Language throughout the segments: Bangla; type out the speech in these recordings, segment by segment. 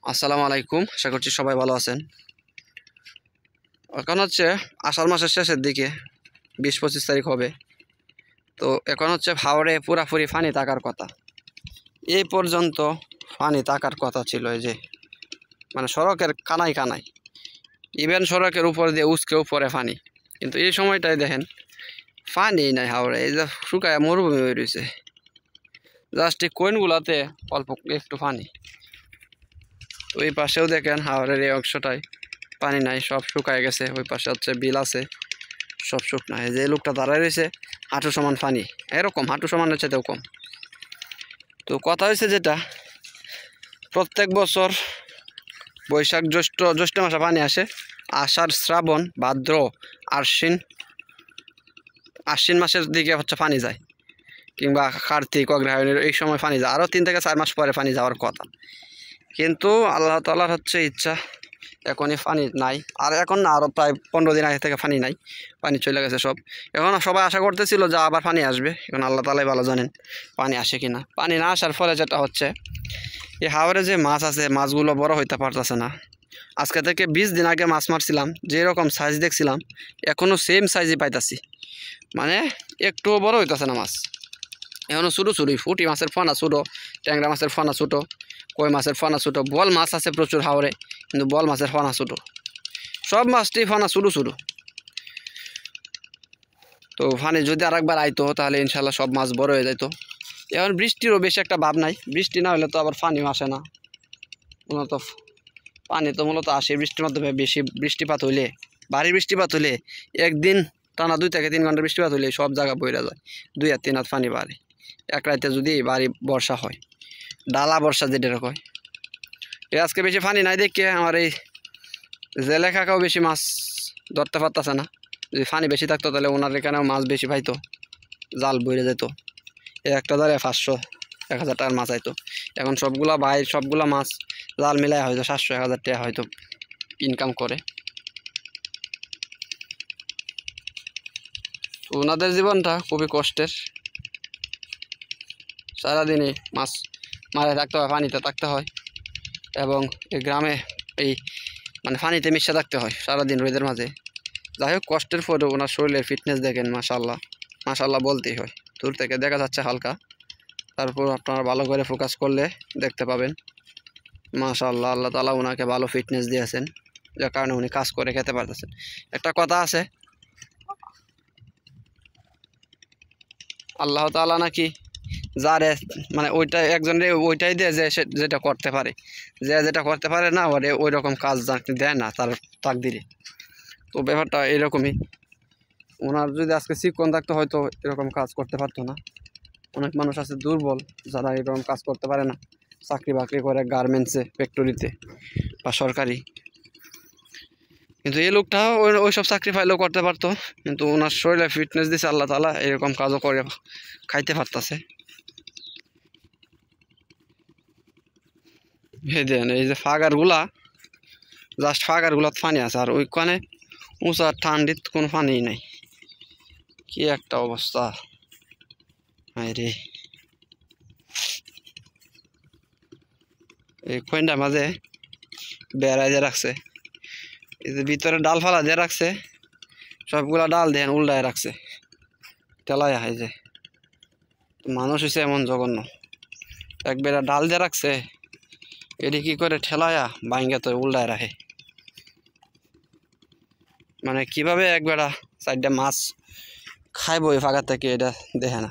আসসালামু আলাইকুম, আশা করছি সবাই ভালো আছেন। এখন হচ্ছে আষাঢ় মাসের শেষের দিকে 20-25 তারিখ হবে। তো এখন হচ্ছে হাওড়ে পুরাপুরি পানি থাকার কথা। এই পর্যন্ত পানি থাকার কথা ছিল, এই যে মানে সড়কের কানায় কানায়, ইভেন সড়কের উপর দিয়ে উচকে উপরে পানি। কিন্তু এই সময়টাই দেখেন পানি নাই হাওড়ে, এই যে শুকায় মরুভূমি হয়ে রয়েছে। জাস্ট এই কোয়েনগুলাতে অল্প একটু পানি। তো এই পাশেও দেখেন হাওড়ের এই অংশটায় পানি নাই, সব শুকায় গেছে। ওই পাশে হচ্ছে বিল আছে, সব শুকনা। এই যে লোকটা দাঁড়ায় রয়েছে, হাঁটু সমান পানি, এরকম হাঁটু সমানের চাইতেও কম। তো কথা হয়েছে যেটা, প্রত্যেক বছর বৈশাখ জ্যৈষ্ঠ মাসে পানি আসে, আষাঢ় শ্রাবণ ভাদ্র আশ্বিন মাসের দিকে হচ্ছে পানি যায়, কিংবা কার্তিক অগ্রহায়ণের এই সময় পানি যায়। আরও 3 থেকে 4 মাস পরে পানি যাওয়ার কথা, কিন্তু আল্লাহ তাআলার হচ্ছে ইচ্ছা এখনই পানি নাই। আর এখন না, আরও প্রায় 15 দিন আগে থেকে পানি নাই, পানি চলে গেছে সব। এখন সবাই আশা করতেছিল যে আবার পানি আসবে, এখন আল্লাহ তাআলাই ভালো জানেন পানি আসে কিনা। পানি না আসার ফলে যেটা হচ্ছে, এই হাওরে যে মাছ আছে, মাছগুলো বড় হইতে পারতেছে না। আজকে থেকে 20 দিন আগে মাছ মারছিলাম, যেরকম সাইজ দেখছিলাম এখনও সেম সাইজই পাইতাছি, মানে একটুও বড় হইতেছে না মাছ। এখনও ছোটো ছোটোই, ফুটি মাছের ফনা ছোটো, ট্যাংরা মাছের ফনা ছোটো, কই মাছের ফনা ছোটো, বল মাছ আছে প্রচুর হাওরে, কিন্তু বল মাছের ফনা ছোটো, সব মাছটি ফনা ছোটো ছোটো। তো পানি যদি আরেকবার আইতো তাহলে ইনশাল্লাহ সব মাছ বড় হয়ে যেত। এখন বৃষ্টিরও বেশি একটা ভাব নাই, বৃষ্টি না হলে তো আবার পানিও আসে না। মূলত পানি তো মূলত আসে বৃষ্টির মাধ্যমে, বেশি বৃষ্টিপাত হইলে, ভারী বৃষ্টিপাত হইলে, একদিন টানা 2 থেকে 3 ঘন্টা বৃষ্টিপাত হইলে সব জায়গা বইরা যায়, 2 আর 3 হাত পানি বাড়ে। এক রাইতে যদি ভারী বর্ষা হয়, ডালা বর্ষা যেটা হয়। আজকে বেশি পানি নাই দেখে আমার এই জেলে কাকাও বেশি মাছ ধরতে পারতেছে না। যদি পানি বেশি থাকতো তাহলে ওনার এখানেও মাছ বেশি পাইতো, জাল বইরে যেত, একটা ধরে 500-1000 টাকার মাছ আইতো। এখন সবগুলা মাছ জাল মিলায় হয়তো 700-1000 টাকা হয়তো ইনকাম করে। ওনাদের জীবনটা খুবই কষ্টের, সারাদিনই মাছ মারে থাকতে হয়, পানিতে থাকতে হয়, এবং এই গ্রামে এই মানে পানিতে মিশে থাকতে হয় সারাদিন রোদের মাঝে। যাই হোক, কষ্টের পরেও ওনার শরীরের ফিটনেস দেখেন, মাশাআল্লাহ মাশাআল্লাহ বলতেই হয়। দূর থেকে দেখা যাচ্ছে হালকা, তারপর আপনারা ভালো করে ফোকাস করলে দেখতে পাবেন মাশাআল্লাহ আল্লাহ তাআলা ওনাকে ভালো ফিটনেস দিয়েছেন, যার কারণে উনি কাজ করে খেতে পারতেছেন। একটা কথা আছে, আল্লাহ তাআলা নাকি যারে মানে ওইটাই দেয় যে যেটা করতে পারে, যেটা করতে পারে না ওরে ওই রকম কাজ দেয় না তার তাকদিরে। তো ব্যাপারটা এরকমই, ওনার যদি আজকে চিকন থাকতো হয়তো এরকম কাজ করতে পারতো না। অনেক মানুষ আছে দুর্বল, যারা এরকম কাজ করতে পারে না, চাকরি বাকরি করে গার্মেন্টসে, ফ্যাক্টরিতে বা সরকারি। কিন্তু এই লোকটা ওইসব চাকরি পাইলেও করতে পারতো, কিন্তু ওনার শরীরে ফিটনেস দিছে আল্লাহ তাআলা, এরকম কাজও করে খাইতে পারতেছে। এই যে ফাগারগুলা, জাস্ট ফাগারগুলাত পানি আছে, আর ওইখানে উঁচা ঠান্ডিত কোনো পানি নাই। কি একটা অবস্থা রে। এই খৈন্ডার মাঝে বেড়াই দিয়ে রাখছে, এই যে ভিতরে ডাল ফালা দিয়ে রাখছে, সবগুলা ডাল দেন উল্টায় রাখছে টেলায়। এই যে মানুষ হয়েছে এমন জঘন্য, একবার ডাল দিয়ে রাখছে, এটি কি করে ঠেলায়া বাইঙ্গা তো উল্টায় রাখে। মানে কিভাবে একবেলা 4টা মাছ খাইব এই ফাঁকা থেকে, এটা দেখে না।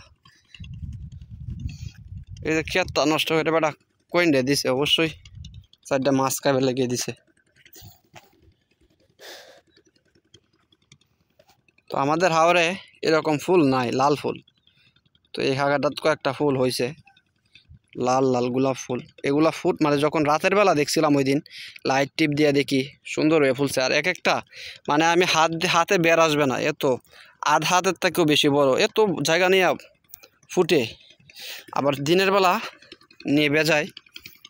এই যে ক্ষেতটা নষ্ট করে বেটা কইন্ডে দিছে, অবশ্যই 4টা মাছ খাইবে লেগে দিছে। তো আমাদের হাওরে এরকম ফুল নাই, লাল ফুল। তো এই জায়গাটাত কয়েকটা ফুল হয়েছে, লাল লাল গোলাপ ফুল। এগুলা ফুট মানে যখন রাতের বেলা দেখছিলাম ওই দিন, লাইট টিপ দিয়ে দেখি সুন্দর হয়ে ফুলছে। আর এক একটা মানে আমি হাতে বের আসবে না, এত আধ হাতের থেকেও বেশি বড়, এত জায়গা নিয়ে ফুটে। আবার দিনের বেলা নেবে যায়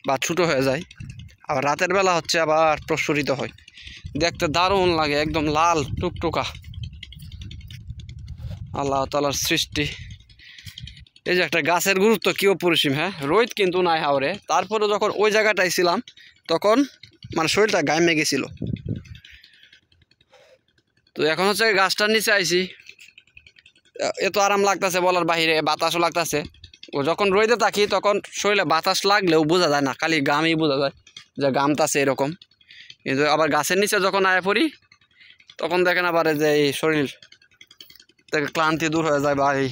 বা ছোটো হয়ে যায়, আবার রাতের বেলা হচ্ছে আবার প্রস্ফুটিত হয়, দেখতে দারুণ লাগে, একদম লাল টুকটুকা। আল্লাহ তাআলার সৃষ্টি, এই যে একটা গাছের গুরুত্ব কি অপরিসীম। হ্যাঁ, রোদ কিন্তু নাই হাওরে, তারপরে যখন ওই জায়গাটায় ছিলাম তখন মানে শরীরটা গায়ে গেছিল। তো এখন হচ্ছে গাছটার নিচে আইছি, এত আরাম লাগতেছে বলার বাহিরে, বাতাসও লাগতেছে। ও যখন রোদে থাকি তখন শরীরে বাতাস লাগলেও বোঝা যায় না, খালি গামই বোঝা যায় যে গামতাছে এরকম। কিন্তু আবার গাছের নিচে যখন আয়া পড়ি তখন দেখেন আবার যে এই শরীর থেকে ক্লান্তি দূর হয়ে যায় বা এই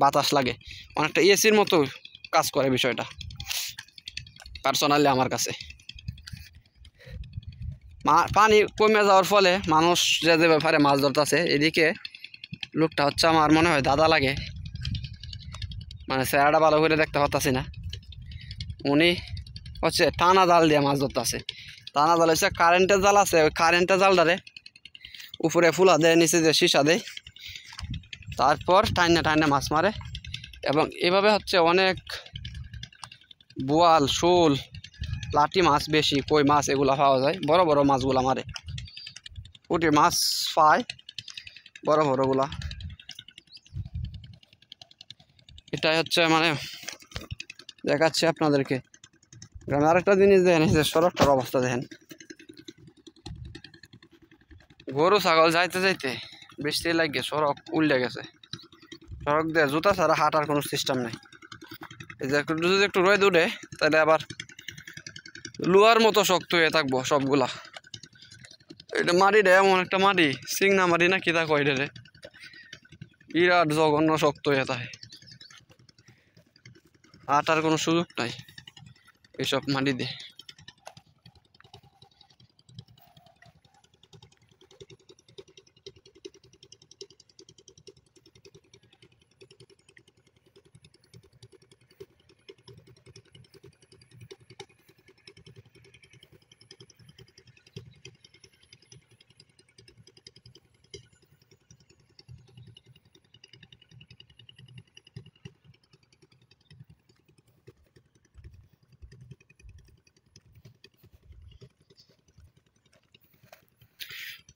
বাতাস লাগে, অনেকটা এসির মতো কাজ করে বিষয়টা পার্সোনালি আমার কাছে। পানি কমে যাওয়ার ফলে মানুষ যে ব্যাপারে মাছ ধরতেছে, এদিকে লোকটা হচ্ছে আমার মনে হয় দাদা লাগে, মানে চেহারাটা ভালো করে দেখতে পারতাছি না। উনি হচ্ছে টানা জাল দিয়ে মাছ ধরতেছে। টানা জাল হচ্ছে কারেন্টের জাল আছে, ওই কারেন্টের জালটারে উপরে ফুলা দেয়, নিচে দিয়ে সীসা দেয়, তারপর টাইনা টাইনা মাছ মারে। এবং এভাবে হচ্ছে অনেক বোয়াল, শোল, লাটি মাছ, বেশি কই মাছ এগুলা পাওয়া যায়। বড় বড় মাছগুলা মারে, পুঁটি মাছ পায় বড় বড়গুলা। এটাই হচ্ছে মানে দেখাচ্ছি আপনাদেরকে। গ্রামে আরেকটা জিনিস দেখেন, যে সড়কটার অবস্থা দেখেন, গরু ছাগল যাইতে যাইতে বৃষ্টি লাগে সড়ক উল্টে গেছে। সড়ক দিয়ে জুতা ছাড়া হাঁটার কোনো সিস্টেম নেই। এই যে যদি একটু রোদ উঠে তাহলে আবার লোহার মতো শক্ত হয়ে থাকবো সবগুলা। এটা মাটিটা এমন একটা মাটি, চিংনা মাটি না কি তা কয় রে, বিরাট জঘন্য শক্ত হয়ে থাকে, হাঁটার কোনো সুযোগ নাই এইসব মাটি দিয়ে।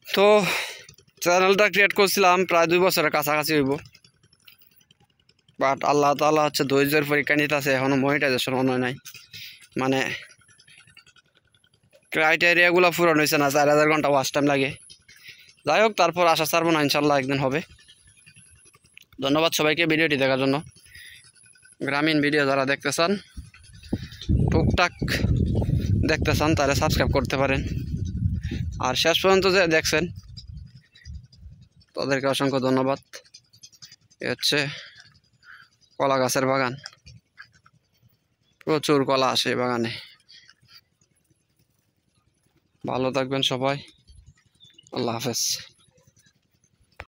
তো চ্যানেলটা ক্রিয়েট করছিলাম প্রায় 2 বছরের কাছাকাছি হইব, বাট আল্লাহ তাআলা হচ্ছে ধৈর্যের পরীক্ষা নিতেছে, এখনও মনিটাইজেশন মনে হয় নাই, মানে ক্রাইটেরিয়াগুলো পূরণ হয়েছে না। 4000 ঘন্টা ওয়াচ টাইম লাগে। যাই হোক, তারপর আশা ছাড়বো না, ইনশাল্লাহ একদিন হবে। ধন্যবাদ সবাইকে ভিডিওটি দেখার জন্য। গ্রামীণ ভিডিও যারা দেখতে চান, টুকটাক দেখতে চান, তাহলে সাবস্ক্রাইব করতে পারেন। আর শেষ পর্যন্ত যে দেখছেন তাদেরকে অসংখ্য ধন্যবাদ। এ হচ্ছে কলা গাছের বাগান, প্রচুর কলা আসে বাগানে। ভালো থাকবেন সবাই, আল্লাহ হাফেজ।